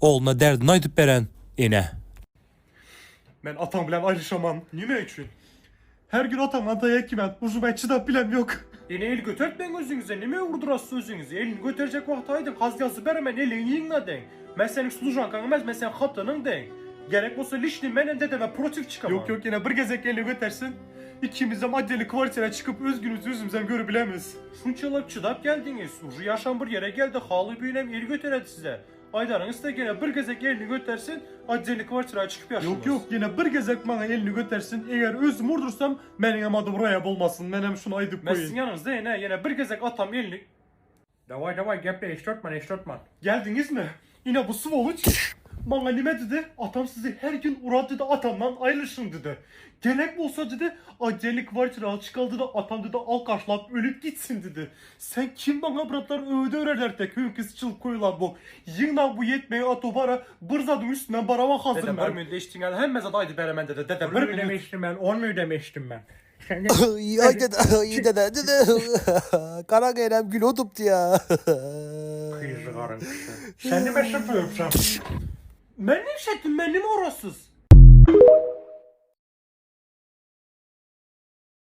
oğluna derdini aytıp beren ene. Ben atam bilen ayrışamam. Nime için? Her gün atamla dayak yemem. Uzun ben çıdap bilen yok. Yine el götürtmeyin özünüze. Nime vurduras sözünüzü? Elini götürecek vaktaydın. Kaz yazı beremen elini yiyinle den. Ben senin sulucan kanımaz, ben senin kaptanın den. Gerek olsa lişli menen dedeme protif çıkamam. Yok yok yine bir gezek elini götersin. İkimiz de maddeli kvartire çıkıp özgünüz yüzümüzden görebilemeyiz. Şunçalıp çıdap geldiniz. Ucu yaşam bir yere geldi. Halı büyünem el götüredi size. Aydarınız da gene bir gezek elini götersin. Aceli kvartira çıkıp yaşamaz. Yok yok yine bir gezek bana elini götersin. Eğer özüm vurdursam benim adım buraya bulmasın. Benim şunu aydıp Ben sizin koyayım. yanınızda yine bir gezek atam elini. Davay geple eştortman. Geldiniz mi? Yine bu Svoluç. Bana nime dedi? Atam sizi her gün uğrat dedi, atamdan ayrılışın dedi. Gerek olsa dedi, aceli kvartira çıkaldı da atam dedi al karşılap ölüp gitsin dedi. Sen kim bana bıraklar öğüde öğrerler tek hünküz çıl koyulan bu. Yığından bu yetmeyi atobara bırzadım üstüne barama hazır Dede bir ben. müdde değiştiğin halde hem mezada aydı beremen dede. Dede Bir bir müdde müdde demiştim ben. 10 müdde demiştim ben. Sen de Ay dede Kara gayrem gül otuptu ya. kıyızgarın kışı. Sen de meşrep öpsem. Ben ne işettim benim orasız.